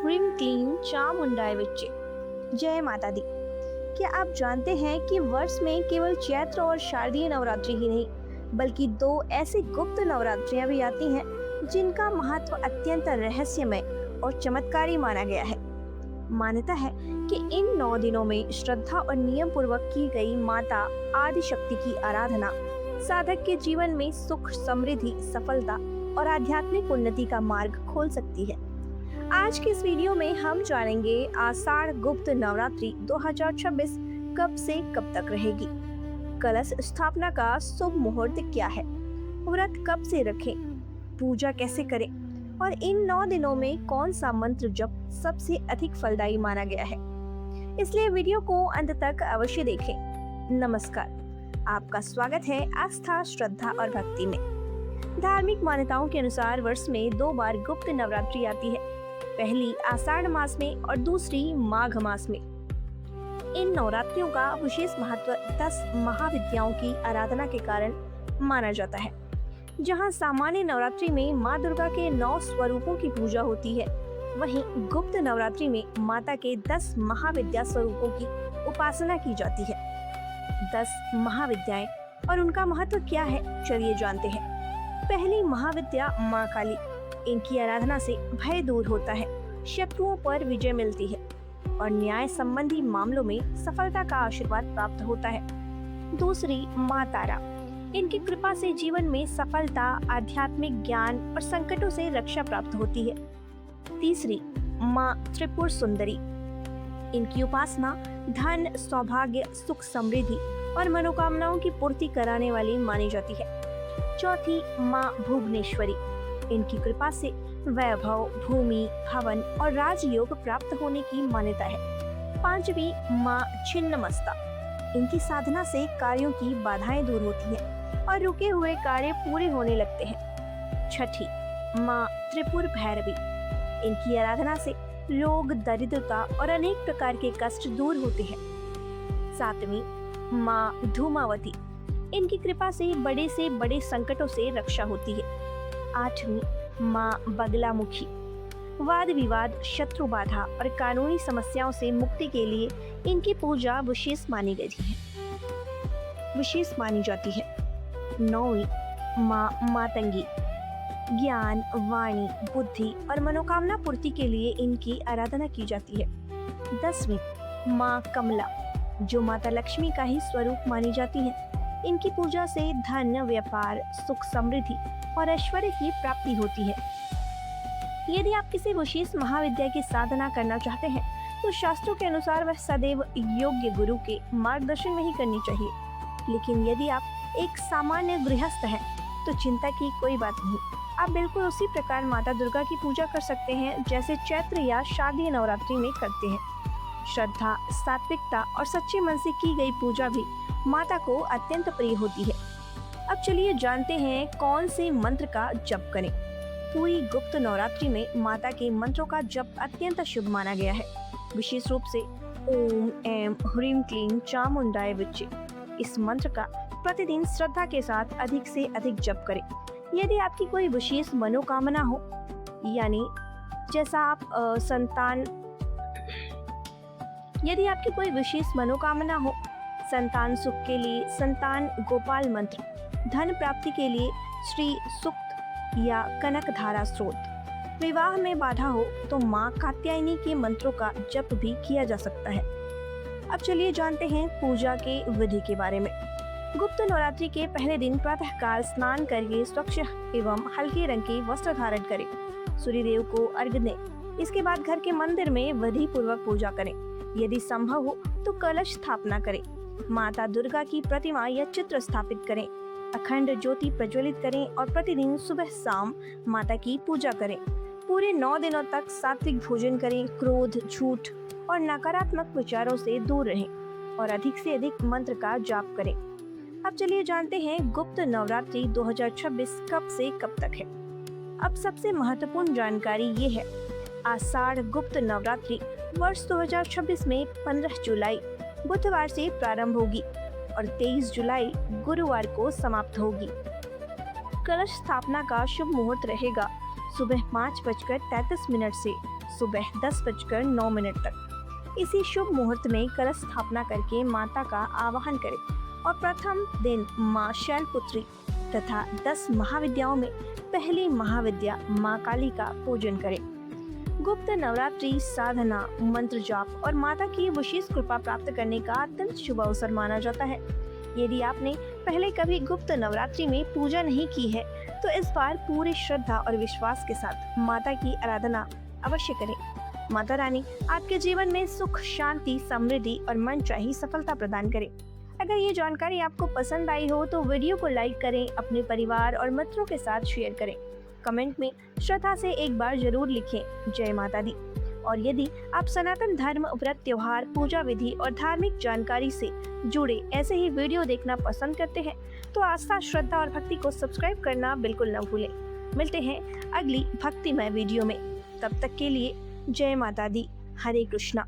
ह्रीं क्लीं चामुंडाय विच्चे। जय माता दी। क्या आप जानते हैं कि वर्ष में केवल चैत्र और शारदीय नवरात्रि ही नहीं बल्कि दो ऐसी गुप्त नवरात्रियां भी आती हैं जिनका महत्व अत्यंत रहस्यमय और चमत्कारी माना गया है। मान्यता है कि इन 9 दिनों में श्रद्धा और नियम पूर्वक की गई माता आदि शक्ति की आराधना साधक के जीवन में सुख, समृद्धि, सफलता और आध्यात्मिक उन्नति का मार्ग खोल सकती है। आज के इस वीडियो में हम जानेंगे आषाढ़ गुप्त नवरात्रि 2026 कब से कब तक रहेगी, कलश स्थापना का शुभ मुहूर्त क्या है, व्रत कब से रखें, पूजा कैसे करें और इन 9 दिनों में कौन सा मंत्र जप सबसे अधिक फलदायी माना गया है। इसलिए वीडियो को अंत तक अवश्य देखें। नमस्कार, आपका स्वागत है आस्था, श्रद्धा और भक्ति में। धार्मिक मान्यताओं के अनुसार वर्ष में 2 बार गुप्त नवरात्रि आती है, पहली आषाढ़ मास में और दूसरी माघ मास में। इन नवरात्रियों का विशेष महत्व 10 महाविद्याओं की आराधना के कारण माना जाता है। जहां सामान्य नवरात्रि में माँ दुर्गा के 9 स्वरूपों की पूजा होती है, वहीं गुप्त नवरात्रि में माता के 10 महाविद्या स्वरूपों की उपासना की जाती है। 10 महाविद्याएं और उनका महत्व क्या है, चलिए जानते हैं। पहली महाविद्या माँ काली। इनकी आराधना से भय दूर होता है, शत्रुओं पर विजय मिलती है और न्याय संबंधी मामलों में सफलता का आशीर्वाद प्राप्त होता है। दूसरी माँ तारा। इनकी कृपा से जीवन में सफलता, आध्यात्मिक ज्ञान और संकटों से रक्षा प्राप्त होती है। तीसरी माँ त्रिपुर सुंदरी। इनकी उपासना धन, सौभाग्य, सुख, समृद्धि और मनोकामनाओं की पूर्ति कराने वाली मानी जाती है। चौथी माँ भुवनेश्वरी। इनकी कृपा से वैभव, भूमि, भवन और राजयोग प्राप्त होने की मान्यता है। पांचवी माँ छिन्नमस्ता। इनकी साधना से कार्यों की बाधाएं दूर होती हैं और रुके हुए कार्य पूरे होने लगते हैं। छठी माँ त्रिपुर भैरवी। इनकी आराधना से रोग, दरिद्रता और अनेक प्रकार के कष्ट दूर होते हैं। सातवीं माँ धूमावती। इनकी कृपा से बड़े संकटों से रक्षा होती है। आठवीं माँ बगलामुखी। वाद विवाद, शत्रु बाधा और कानूनी समस्याओं से मुक्ति के लिए इनकी पूजा विशेष मानी जाती है। 9वीं माँ मातंगी। ज्ञान, वाणी, बुद्धि और मनोकामना पूर्ति के लिए इनकी आराधना की जाती है। 10वीं माँ कमला, जो माता लक्ष्मी का ही स्वरूप मानी जाती है। इनकी पूजा से धन, व्यापार, सुख, समृद्धि और ऐश्वर्य की प्राप्ति होती है। यदि आप किसी विशेष महाविद्या की साधना करना चाहते हैं तो शास्त्रों के अनुसार वह सदैव योग्य गुरु के मार्गदर्शन में ही करनी चाहिए। लेकिन यदि आप एक सामान्य गृहस्थ हैं तो चिंता की कोई बात नहीं। आप बिल्कुल उसी प्रकार माता दुर्गा की पूजा कर सकते हैं जैसे चैत्र या शारदीय नवरात्रि में करते हैं। श्रद्धा, सात्विकता और सच्चे मन से की गई पूजा भी माता को अत्यंत प्रिय होती है। अब चलिए जानते हैं कौन से मंत्र का जप करें। पूरी गुप्त नवरात्रि में माता के मंत्रों का जप अत्यंत शुभ माना गया है, विशेष रूप से ओम ऐं ह्रीं क्लीं चामुंडाय विच्चे। इस मंत्र का प्रतिदिन श्रद्धा के साथ अधिक से अधिक जप करें। यदि आपकी कोई विशेष मनोकामना हो, यानी जैसा आप संतान सुख के लिए संतान गोपाल मंत्र, धन प्राप्ति के लिए श्री सुक्त या कनक धारा स्रोत, विवाह में बाधा हो तो माँ कात्यायनी के मंत्रों का जप भी किया जा सकता है। अब चलिए जानते हैं पूजा के विधि के बारे में। गुप्त नवरात्रि के पहले दिन प्रातःकाल स्नान करके स्वच्छ एवं हल्के रंग के वस्त्र धारण करें, सूर्यदेव को अर्घ्य दें। इसके बाद घर के मंदिर में विधि पूर्वक पूजा करें। यदि संभव हो तो कलश स्थापना करें, माता दुर्गा की प्रतिमा या चित्र स्थापित करें, अखंड ज्योति प्रज्वलित करें और प्रतिदिन सुबह शाम माता की पूजा करें। पूरे 9 दिनों तक सात्विक भोजन करें, क्रोध, झूठ और नकारात्मक विचारों से दूर रहें और अधिक से अधिक मंत्र का जाप करें। अब चलिए जानते हैं गुप्त नवरात्रि 2026 कब से कब तक है। अब सबसे महत्वपूर्ण जानकारी ये है, आषाढ़ गुप्त नवरात्रि वर्ष 2026 में 15 जुलाई बुधवार से प्रारंभ होगी और 23 जुलाई गुरुवार को समाप्त होगी। कलश स्थापना का शुभ मुहूर्त रहेगा सुबह 5:33 से सुबह 10:09 तक। इसी शुभ मुहूर्त में कलश स्थापना करके माता का आवाहन करें और प्रथम दिन माँ शैलपुत्री तथा 10 महाविद्याओं में पहली महाविद्या माँ काली का पूजन करें। गुप्त नवरात्रि साधना, मंत्र जाप और माता की विशेष कृपा प्राप्त करने का अत्यंत शुभ अवसर माना जाता है। यदि आपने पहले कभी गुप्त नवरात्रि में पूजा नहीं की है तो इस बार पूरी श्रद्धा और विश्वास के साथ माता की आराधना अवश्य करें। माता रानी आपके जीवन में सुख, शांति, समृद्धि और मनचाही सफलता प्रदान करे। अगर ये जानकारी आपको पसंद आई हो तो वीडियो को लाइक करें, अपने परिवार और मित्रों के साथ शेयर करें। कमेंट में श्रद्धा से एक बार जरूर लिखें जय माता दी। और यदि आप सनातन धर्म, व्रत, त्योहार, पूजा विधि और धार्मिक जानकारी से जुड़े ऐसे ही वीडियो देखना पसंद करते हैं तो आस्था, श्रद्धा और भक्ति को सब्सक्राइब करना बिल्कुल न भूलें। मिलते हैं अगली भक्तिमय वीडियो में। तब तक के लिए जय माता दी। हरे कृष्णा।